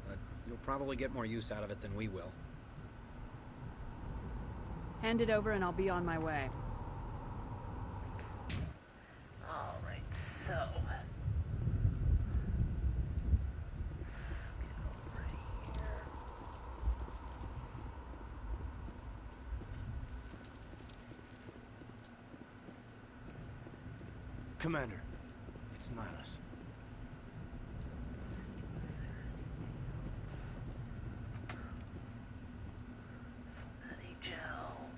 Speaker 18: But you'll probably get more use out of it than we will.
Speaker 10: Hand it over and I'll be on my way.
Speaker 1: Alright, so... let's get over here.
Speaker 18: Commander, it's Nihilus.
Speaker 1: Let's see, was there anything else? Some nutty gel.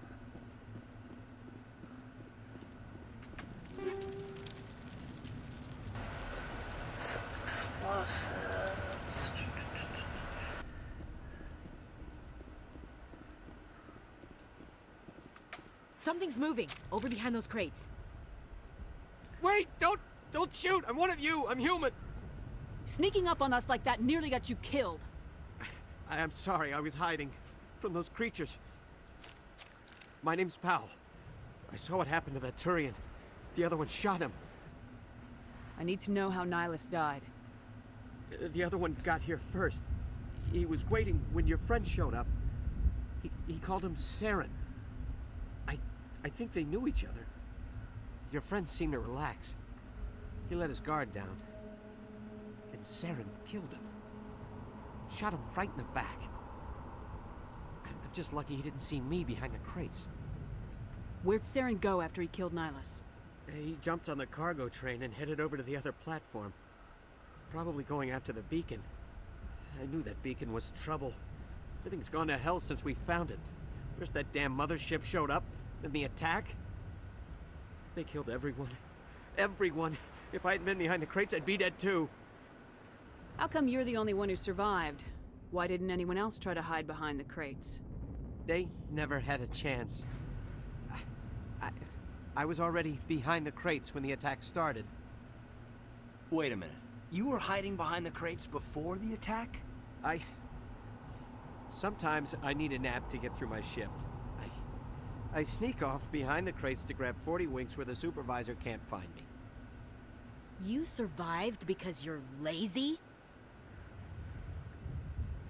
Speaker 1: Some explosives.
Speaker 16: Something's moving over behind those crates.
Speaker 9: Wait! Don't shoot! I'm one of you! I'm human!
Speaker 10: Sneaking up on us like that nearly got you killed.
Speaker 9: I'm sorry, I was hiding from those creatures. My name's Powell. I saw what happened to that Turian. The other one shot him.
Speaker 10: I need to know how Nihilus died.
Speaker 9: The other one got here first. He was waiting when your friend showed up. He called him Saren. I think they knew each other. Your friend seemed to relax. He let his guard down. And Saren killed him. Shot him right in the back. I'm just lucky he didn't see me behind the crates.
Speaker 10: Where'd Saren go after he killed Nihilus?
Speaker 9: He jumped on the cargo train and headed over to the other platform. Probably going after the beacon. I knew that beacon was trouble. Everything's gone to hell since we found it. First that damn mothership showed up, then the attack. They killed everyone. Everyone. If I hadn't been behind the crates, I'd be dead too.
Speaker 10: How come you're the only one who survived? Why didn't anyone else try to hide behind the crates?
Speaker 9: They never had a chance. I was already behind the crates when the attack started.
Speaker 18: Wait a minute. You were hiding behind the crates before the attack?
Speaker 9: Sometimes I need a nap to get through my shift.
Speaker 18: I sneak off behind the crates to grab 40 winks where the supervisor can't find me.
Speaker 16: You survived because you're lazy?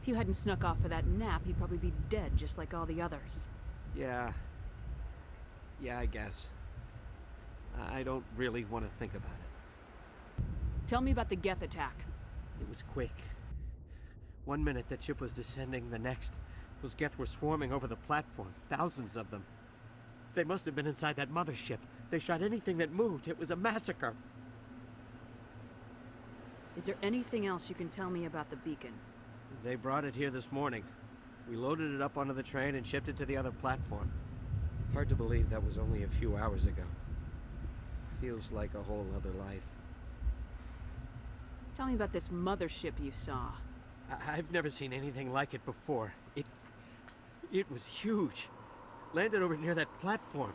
Speaker 10: If you hadn't snuck off for that nap, you'd probably be dead just like all the others.
Speaker 18: Yeah. Yeah, I guess. I don't really want to think about it.
Speaker 10: Tell me about the Geth attack.
Speaker 18: It was quick. 1 minute the ship was descending, the next, those Geth were swarming over the platform. Thousands of them. They must have been inside that mothership. They shot anything that moved. It was a massacre.
Speaker 10: Is there anything else you can tell me about the beacon?
Speaker 18: They brought it here this morning. We loaded it up onto the train and shipped it to the other platform. Hard to believe that was only a few hours ago. Feels like a whole other life.
Speaker 10: Tell me about this mothership you saw.
Speaker 18: I've never seen anything like it before. It was huge. Landed over near that platform.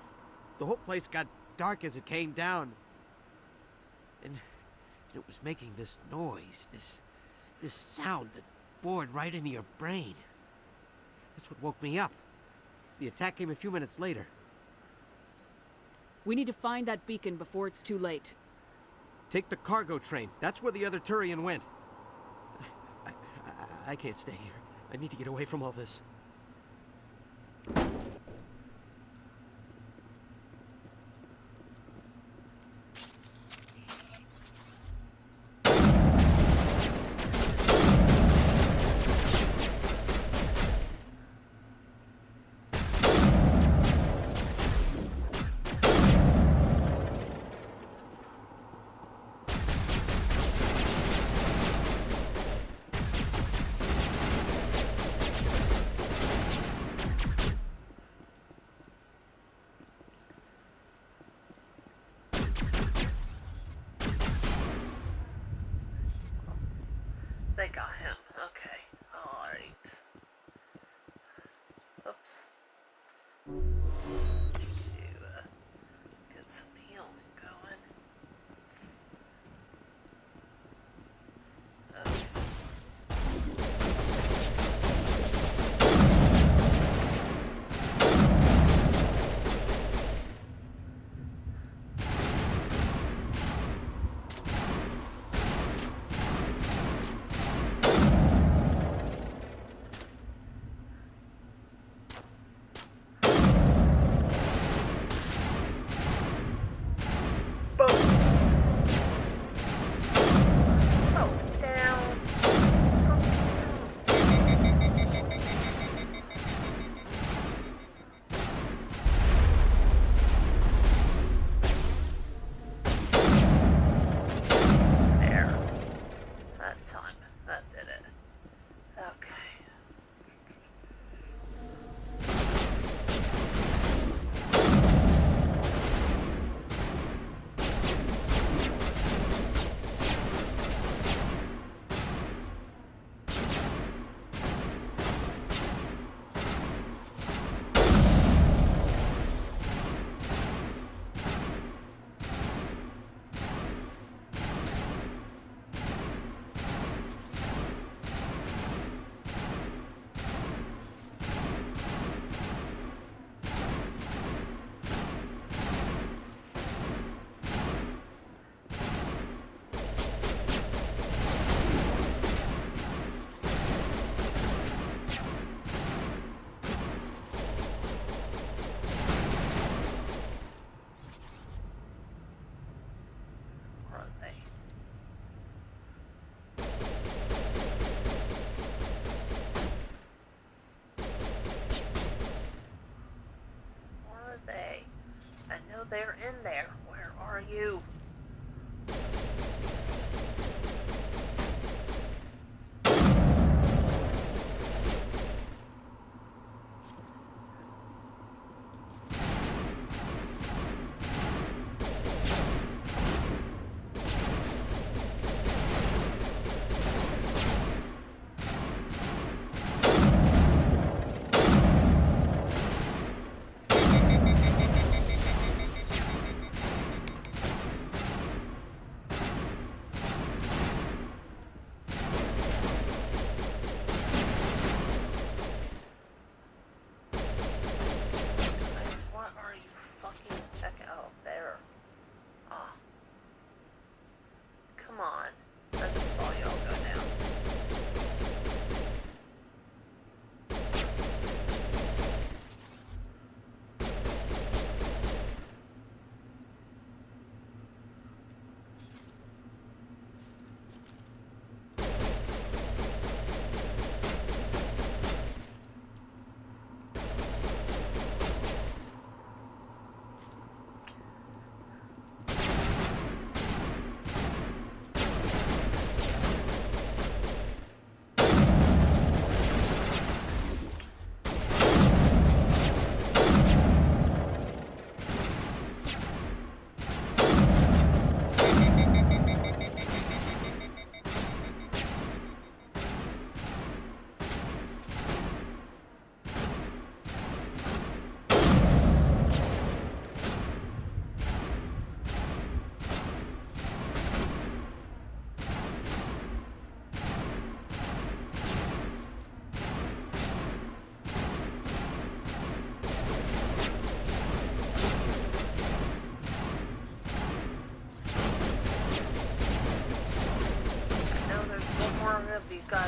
Speaker 18: The whole place got dark as it came down. And it was making this noise, this sound that bored right into your brain. That's what woke me up. The attack came a few minutes later.
Speaker 10: We need to find that beacon before it's too late.
Speaker 18: Take the cargo train. That's where the other Turian went. I can't stay here. I need to get away from all this.
Speaker 1: They got him. Okay. Alright. Oops. To get some healing going. Okay. They're in there. Where are you?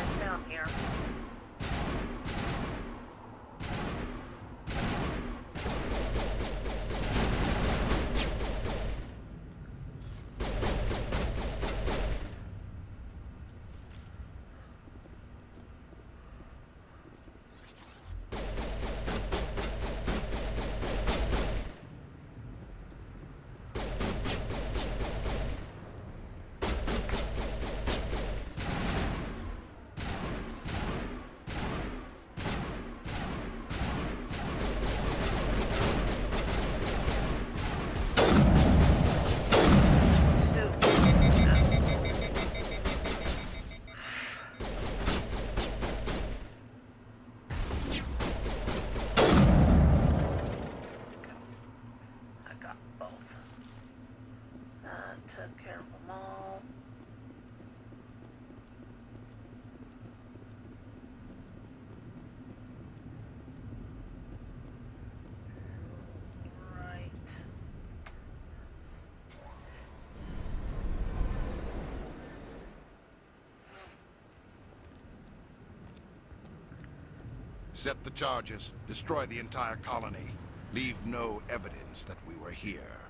Speaker 1: guys down here. Took care of them all. Right.
Speaker 21: Set the charges. Destroy the entire colony. Leave no evidence that we were here.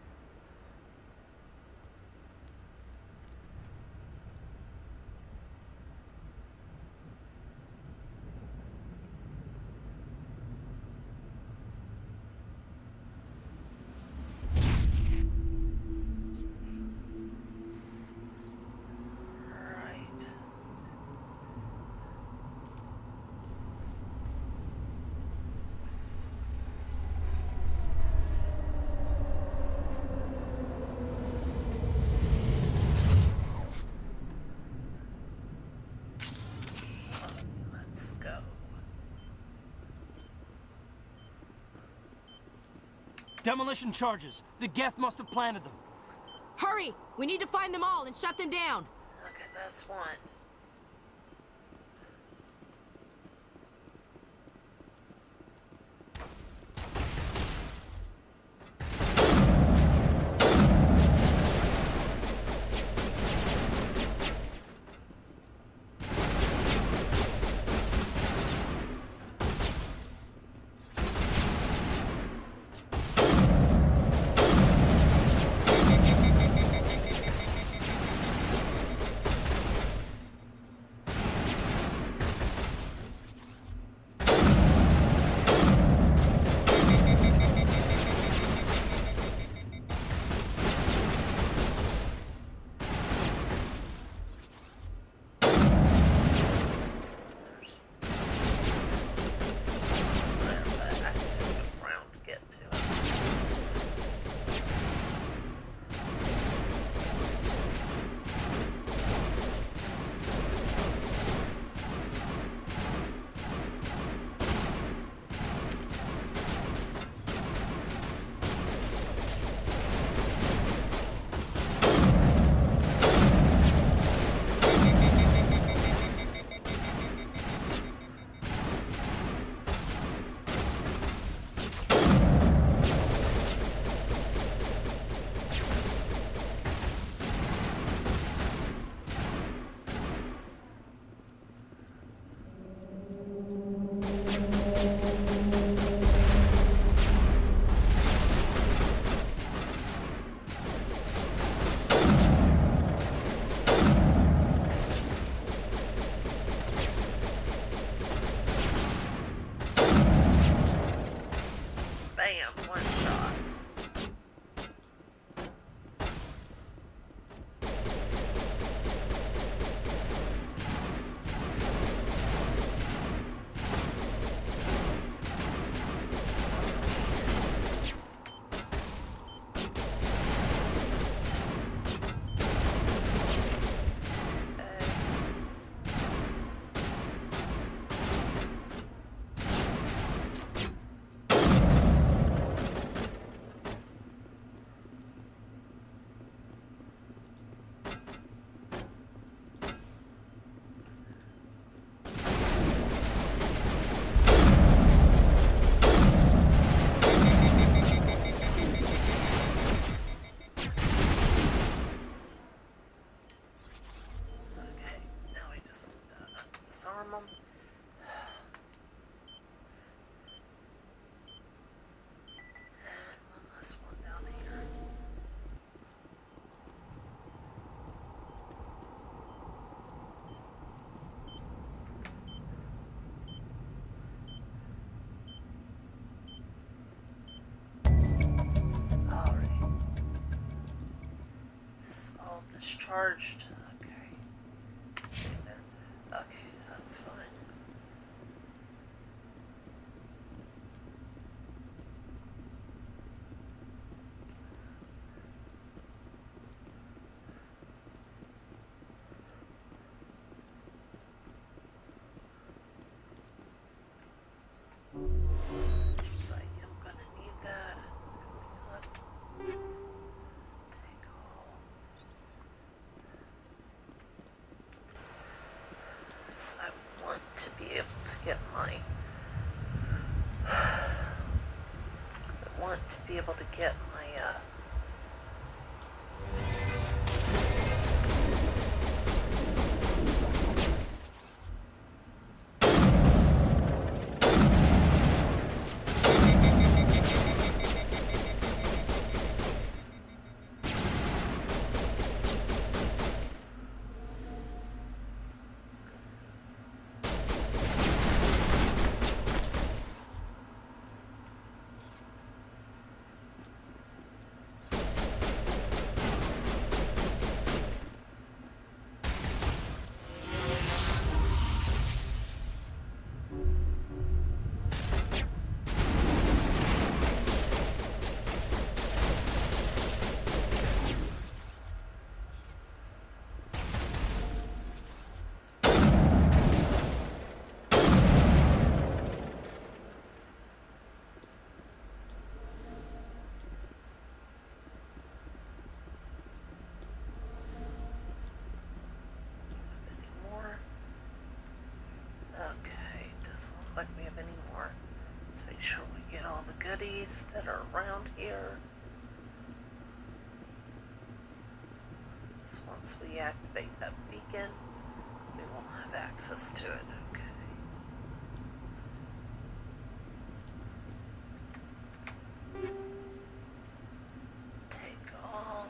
Speaker 1: Let's go.
Speaker 9: Demolition charges. The Geth must have planted them.
Speaker 16: Hurry! We need to find them all and shut them down.
Speaker 1: Okay, that's one. discharged. Okay. Let's see there. Okay, that's fine. So I am gonna need that. Take all. So I want to be able to get my like we have any more. Let's make sure we get all the goodies that are around here. So once we activate that beacon, we won't have access to it. Okay. Take all.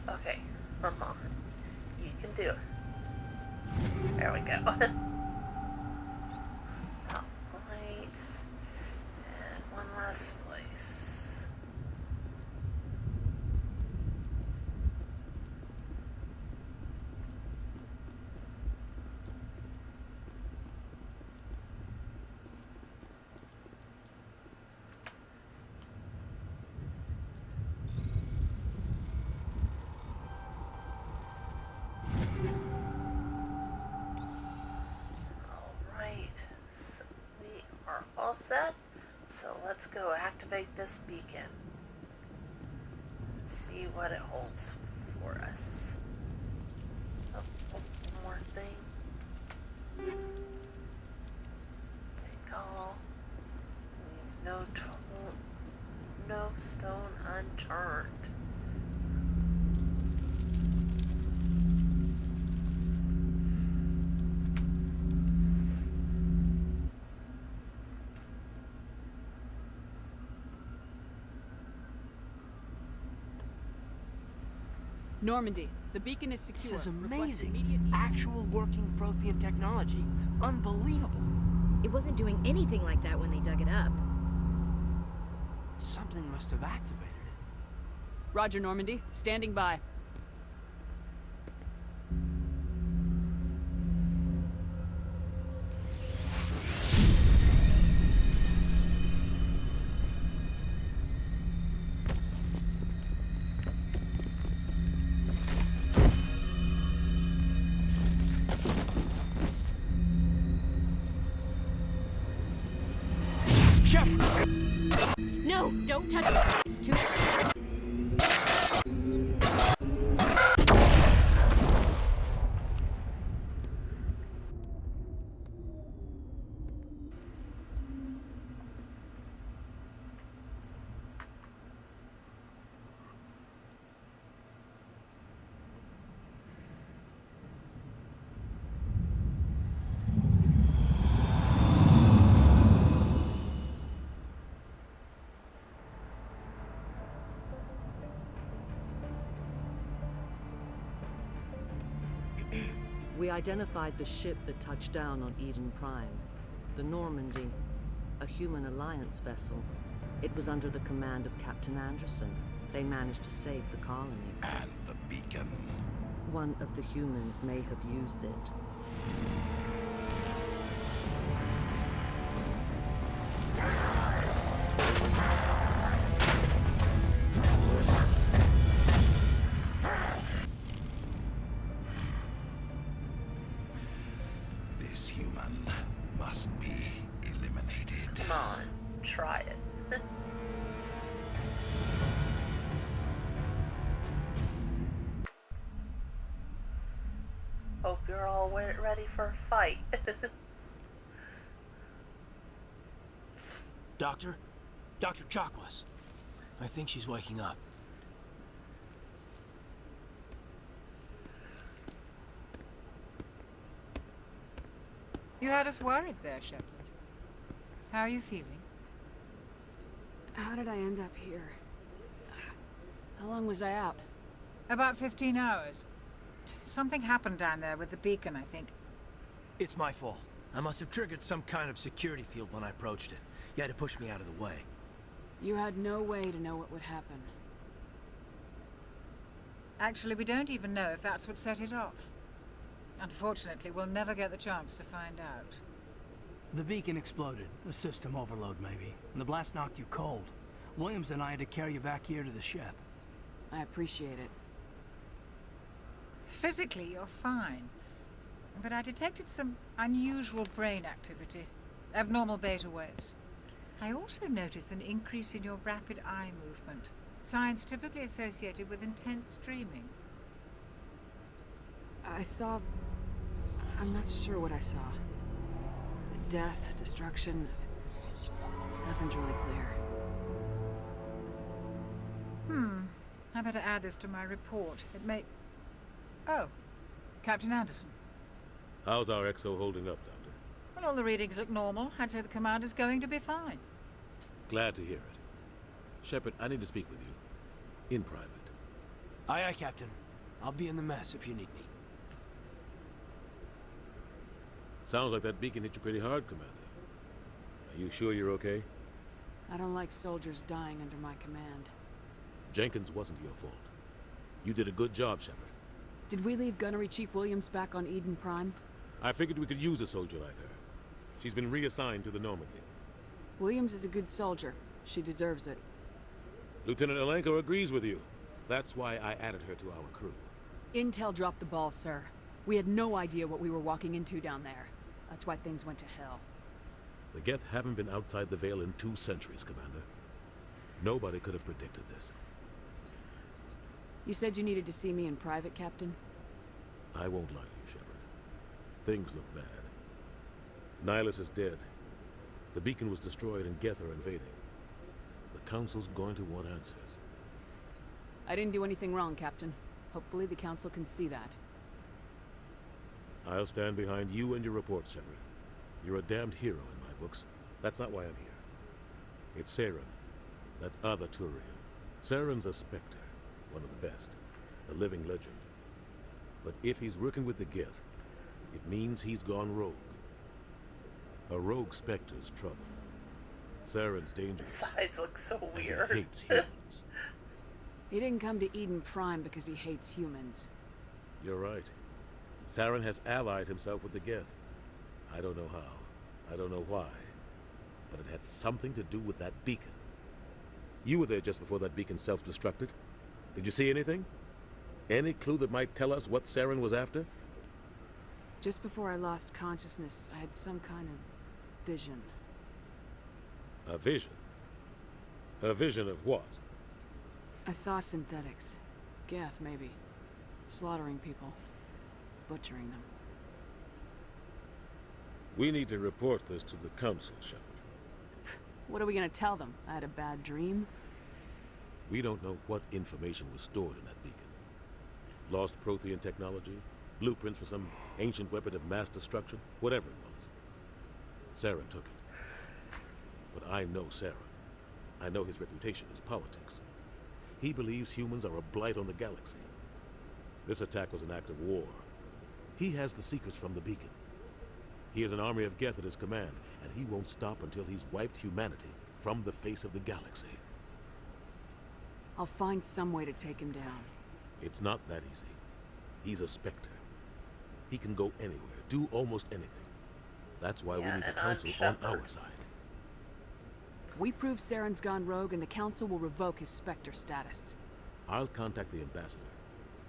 Speaker 1: Okay, come on. You can do it. There we go. Alright. And one last place. All set, so let's go activate this beacon and see what it holds for us. Oh, one more thing. Take all. Leave no stone unturned.
Speaker 10: Normandy, the beacon is secure.
Speaker 18: This is
Speaker 10: Request
Speaker 18: amazing.
Speaker 10: immediate-
Speaker 18: Actual working Prothean technology. Unbelievable.
Speaker 16: It wasn't doing anything like that when they dug it up.
Speaker 18: Something must have activated it.
Speaker 10: Roger, Normandy. Standing by.
Speaker 19: No, don't touch it. It's too...
Speaker 2: identified the ship that touched down on Eden Prime. The Normandy. A human alliance vessel. It was under the command of Captain Anderson. They managed to save the colony.
Speaker 21: And the beacon.
Speaker 2: One of the humans may have used it.
Speaker 21: This human must be eliminated.
Speaker 1: Come on, try it. Hope you're all ready for a fight.
Speaker 9: Doctor? Dr. Chakwas. I think she's waking up.
Speaker 14: You had us worried there, Shepard. How are you feeling?
Speaker 10: How did I end up here? How long was I out?
Speaker 14: About 15 hours. Something happened down there with the beacon, I think.
Speaker 9: It's my fault. I must have triggered some kind of security field when I approached it. You had to push me out of the way.
Speaker 10: You had no way to know what would happen.
Speaker 14: Actually, we don't even know if that's what set it off. Unfortunately, we'll never get the chance to find out.
Speaker 22: The beacon exploded. A system overload, maybe. And the blast knocked you cold. Williams and I had to carry you back here to the ship.
Speaker 10: I appreciate it.
Speaker 14: Physically, you're fine. But I detected some unusual brain activity. Abnormal beta waves. I also noticed an increase in your rapid eye movement. Signs typically associated with intense dreaming.
Speaker 10: I saw... I'm not sure what I saw. Death, destruction... Nothing's really clear.
Speaker 14: I better add this to my report. It may... Oh, Captain Anderson.
Speaker 4: How's our XO holding up, Doctor?
Speaker 14: Well, all the readings look normal. I'd say the commander's going to be fine.
Speaker 4: Glad to hear it. Shepard, I need to speak with you. In private.
Speaker 9: Aye, aye, Captain. I'll be in the mess if you need me.
Speaker 4: Sounds like that beacon hit you pretty hard, Commander. Are you sure you're okay?
Speaker 10: I don't like soldiers dying under my command.
Speaker 4: Jenkins wasn't your fault. You did a good job, Shepard.
Speaker 10: Did we leave Gunnery Chief Williams back on Eden Prime?
Speaker 4: I figured we could use a soldier like her. She's been reassigned to the Normandy.
Speaker 10: Williams is a good soldier. She deserves it.
Speaker 4: Lieutenant Alenko agrees with you. That's why I added her to our crew.
Speaker 10: Intel dropped the ball, sir. We had no idea what we were walking into down there. That's why things went to hell.
Speaker 4: The Geth haven't been outside the Veil in 2 centuries, Commander. Nobody could have predicted this.
Speaker 10: You said you needed to see me in private, Captain?
Speaker 4: I won't lie to you, Shepard. Things look bad. Nihilus is dead. The beacon was destroyed and Geth are invading. The Council's going to want answers.
Speaker 10: I didn't do anything wrong, Captain. Hopefully the Council can see that.
Speaker 4: I'll stand behind you and your report, Shepard. You're a damned hero in my books. That's not why I'm here. It's Saren, that other Turian. Saren's a Spectre, one of the best, a living legend. But if he's working with the Geth, it means he's gone rogue. A rogue Spectre's trouble. Saren's dangerous.
Speaker 1: His eyes look so weird.
Speaker 4: And he hates humans.
Speaker 10: He didn't come to Eden Prime because he hates humans.
Speaker 4: You're right. Saren has allied himself with the Geth. I don't know how. I don't know why. But it had something to do with that beacon. You were there just before that beacon self-destructed. Did you see anything? Any clue that might tell us what Saren was after?
Speaker 10: Just before I lost consciousness, I had some kind of vision.
Speaker 4: A vision? A vision of what?
Speaker 10: I saw synthetics. Geth, maybe. Slaughtering people. Butchering them.
Speaker 4: We need to report this to the Council, Shepard.
Speaker 10: What are we gonna tell them? I had a bad dream?
Speaker 4: We don't know what information was stored in that beacon. Lost Prothean technology? Blueprints for some ancient weapon of mass destruction? Whatever it was. Saren took it. But I know Saren. I know his reputation is politics. He believes humans are a blight on the galaxy. This attack was an act of war. He has the secrets from the beacon. He has an army of Geth at his command, and he won't stop until he's wiped humanity from the face of the galaxy.
Speaker 10: I'll find some way to take him down.
Speaker 4: It's not that easy. He's a Spectre. He can go anywhere, do almost anything. That's why we need the Council on our side.
Speaker 10: We prove Saren's gone rogue and the Council will revoke his Spectre status.
Speaker 4: I'll contact the Ambassador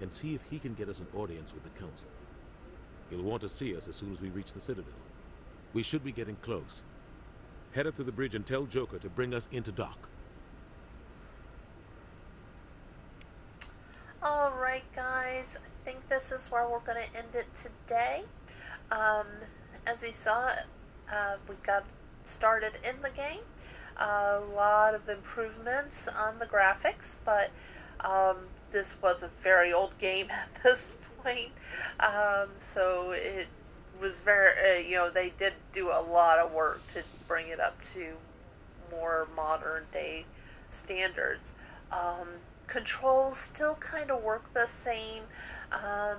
Speaker 4: and see if he can get us an audience with the Council. He'll want to see us as soon as we reach the Citadel. We should be getting close. Head up to the bridge and tell Joker to bring us into dock.
Speaker 1: Alright guys, I think this is where we're going to end it today. As you saw, we got started in the game. A lot of improvements on the graphics, but this was a very old game at this point. So it was very, they did do a lot of work to bring it up to more modern day standards. Controls still kind of work the same. I'm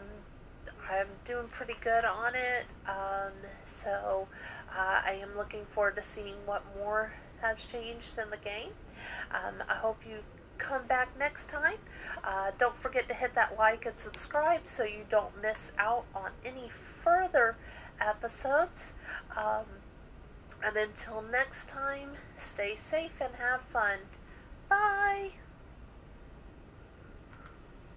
Speaker 1: doing pretty good on it, so I am looking forward to seeing what more has changed in the game. I hope you come back next time. Don't forget to hit that like and subscribe so you don't miss out on any further episodes. And until next time, stay safe and have fun. Bye!